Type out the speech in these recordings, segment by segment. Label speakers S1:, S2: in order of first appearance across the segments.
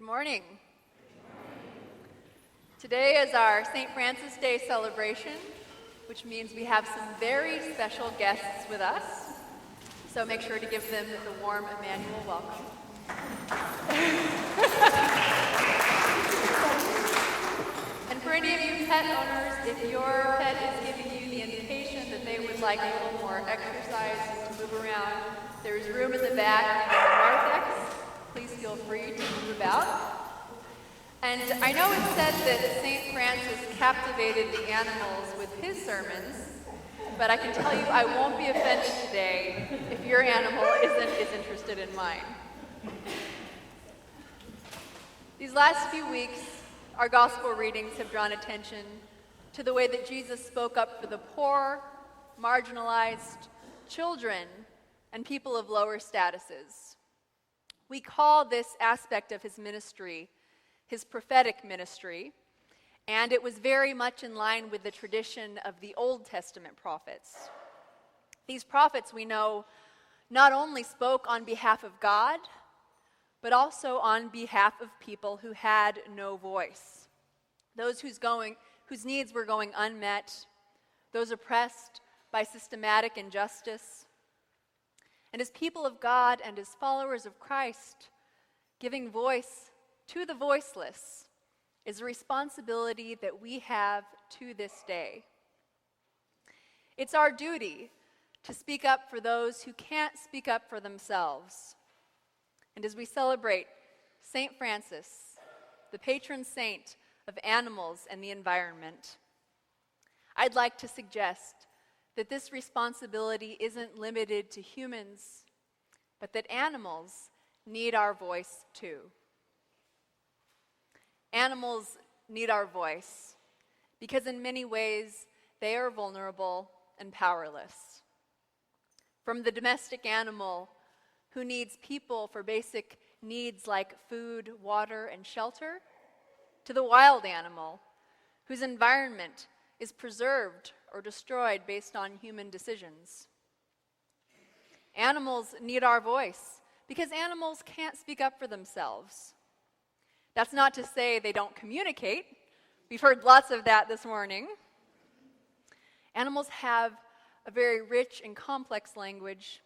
S1: morning. Today is our St. Francis Day celebration, which means we have some very special guests with us. So make sure to give them the warm Emmanuel welcome. And for any of you pet owners, if your pet is giving you the indication that they would like a little more exercise to move around, there's room in the back in the narthex. Please feel free to move about. And I know it's said that St. Francis captivated the animals with his sermons, but I can tell you I won't be offended today if your animal isn't as interested in mine. These last few weeks, our gospel readings have drawn attention to the way that Jesus spoke up for the poor, marginalized, children, and people of lower statuses. We call this aspect of his ministry his prophetic ministry, and it was very much in line with the tradition of the Old Testament prophets. These prophets, we know, not only spoke on behalf of God, but also on behalf of people who had no voice, those whose needs were going unmet, those oppressed by systematic injustice. And as people of God and as followers of Christ, giving voice to the voiceless is a responsibility that we have to this day. It's our duty to speak up for those who can't speak up for themselves. And as we celebrate St. Francis, the patron saint of animals and the environment, I'd like to suggest that this responsibility isn't limited to humans, but that animals need our voice too. Animals need our voice because in many ways they are vulnerable and powerless. From the domestic animal who needs people for basic needs like food, water, and shelter, to the wild animal whose environment is preserved or destroyed based on human decisions. Animals need our voice because animals can't speak up for themselves. That's not to say they don't communicate. We've heard lots of that this morning. Animals have a very rich and complex language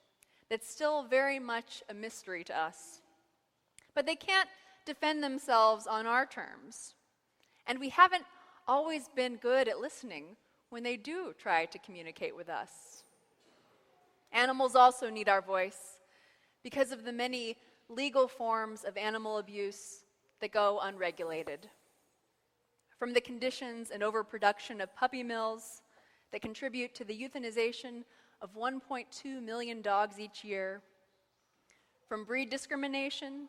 S1: that's still very much a mystery to us. But they can't defend themselves on our terms. And we haven't always been good at listening when they do try to communicate with us. Animals also need our voice because of the many legal forms of animal abuse that go unregulated. From the conditions and overproduction of puppy mills that contribute to the euthanization of 1.2 million dogs each year, from breed discrimination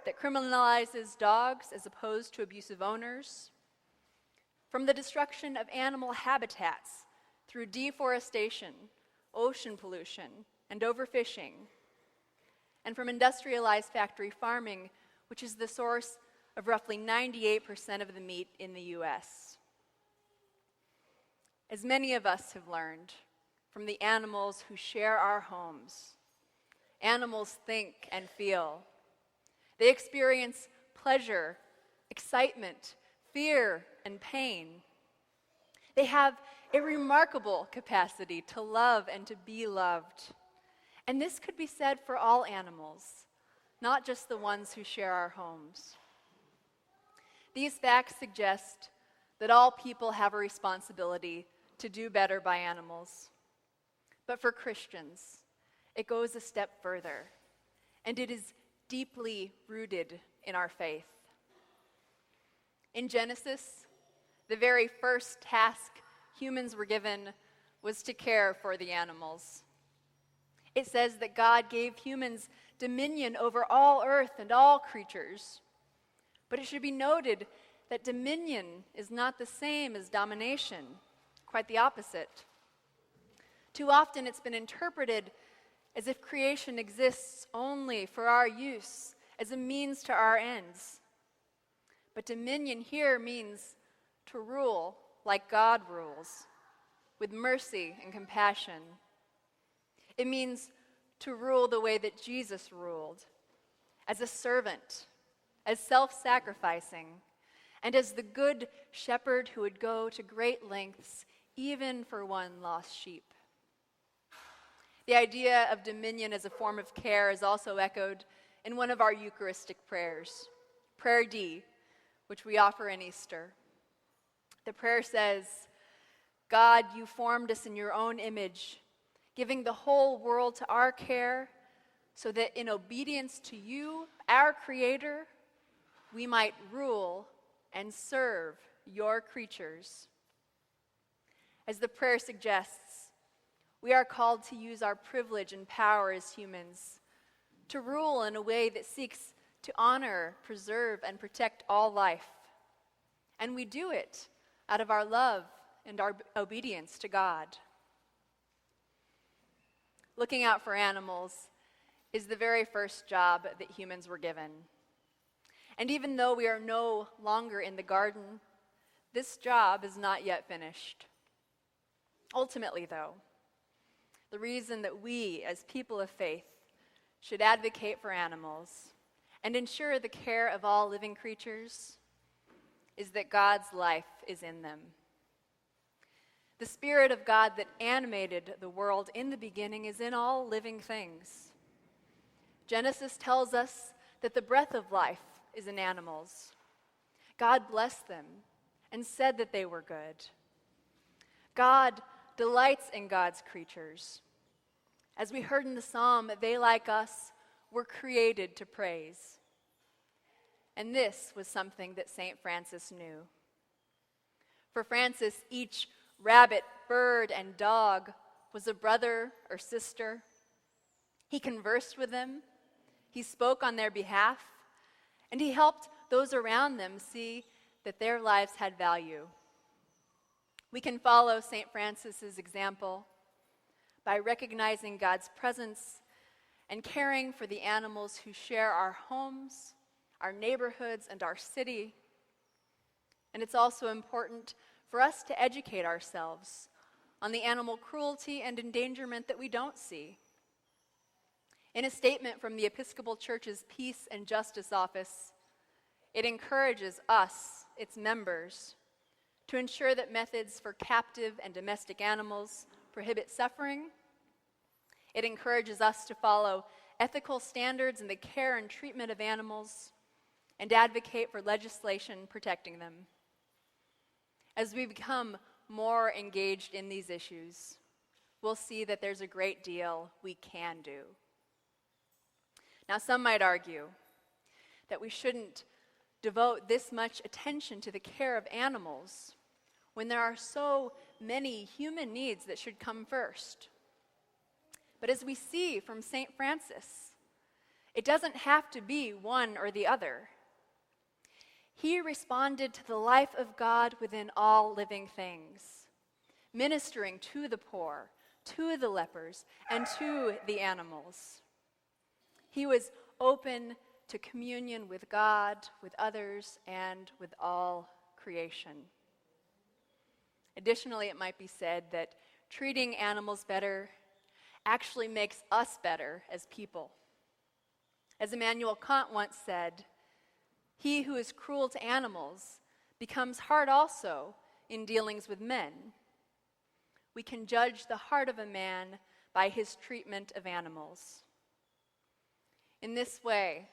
S1: that criminalizes dogs as opposed to abusive owners, from the destruction of animal habitats through deforestation, ocean pollution, and overfishing, and from industrialized factory farming, which is the source of roughly 98% of the meat in the U.S. As many of us have learned from the animals who share our homes, animals think and feel. They experience pleasure, excitement, fear, and pain. They have a remarkable capacity to love and to be loved. And this could be said for all animals, not just the ones who share our homes. These facts suggest that all people have a responsibility to do better by animals. But for Christians, it goes a step further, and it is deeply rooted in our faith. In Genesis, the very first task humans were given was to care for the animals. It says that God gave humans dominion over all earth and all creatures. But it should be noted that dominion is not the same as domination, quite the opposite. Too often it's been interpreted as if creation exists only for our use, as a means to our ends. But dominion here means to rule like God rules, with mercy and compassion. It means to rule the way that Jesus ruled, as a servant, as self-sacrificing, and as the good shepherd who would go to great lengths even for one lost sheep. The idea of dominion as a form of care is also echoed in one of our Eucharistic prayers, Prayer D, which we offer in Easter. The prayer says, God, you formed us in your own image, giving the whole world to our care, so that in obedience to you, our Creator, we might rule and serve your creatures. As the prayer suggests, we are called to use our privilege and power as humans to rule in a way that seeks to honor, preserve, and protect all life. And we do it out of our love and our obedience to God. Looking out for animals is the very first job that humans were given. And even though we are no longer in the garden, this job is not yet finished. Ultimately, though, the reason that we, as people of faith, should advocate for animals and ensure the care of all living creatures is that God's life is in them. The Spirit of God that animated the world in the beginning is in all living things. Genesis tells us that the breath of life is in animals. God blessed them and said that they were good. God delights in God's creatures. As we heard in the psalm, they, like us, were created to praise. And this was something that St. Francis knew. For Francis, each rabbit, bird, and dog was a brother or sister. He conversed with them, he spoke on their behalf, and he helped those around them see that their lives had value. We can follow St. Francis's example by recognizing God's presence and caring for the animals who share our homes, our neighborhoods, and our city. And it's also important for us to educate ourselves on the animal cruelty and endangerment that we don't see. In a statement from the Episcopal Church's Peace and Justice Office, it encourages us, its members, to ensure that methods for captive and domestic animals prohibit suffering. It encourages us to follow ethical standards in the care and treatment of animals and advocate for legislation protecting them. As we become more engaged in these issues, we'll see that there's a great deal we can do. Now, some might argue that we shouldn't devote this much attention to the care of animals when there are so many human needs that should come first. But as we see from St. Francis, it doesn't have to be one or the other. He responded to the life of God within all living things, ministering to the poor, to the lepers, and to the animals. He was open to communion with God, with others, and with all creation. Additionally, it might be said that treating animals better actually makes us better as people. As Immanuel Kant once said, he who is cruel to animals becomes hard also in dealings with men. We can judge the heart of a man by his treatment of animals. In this way,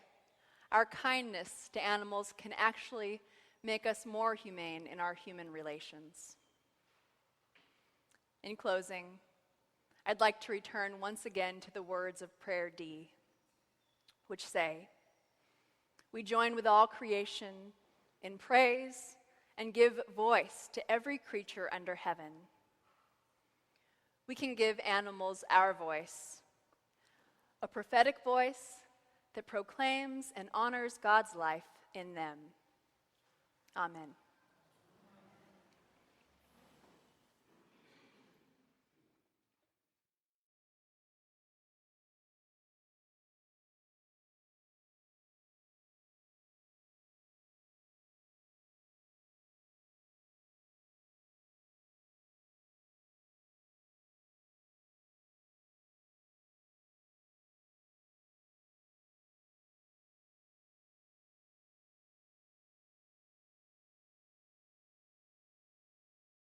S1: our kindness to animals can actually make us more humane in our human relations. In closing, I'd like to return once again to the words of Prayer D, which say, we join with all creation in praise and give voice to every creature under heaven. We can give animals our voice, a prophetic voice that proclaims and honors God's life in them. Amen.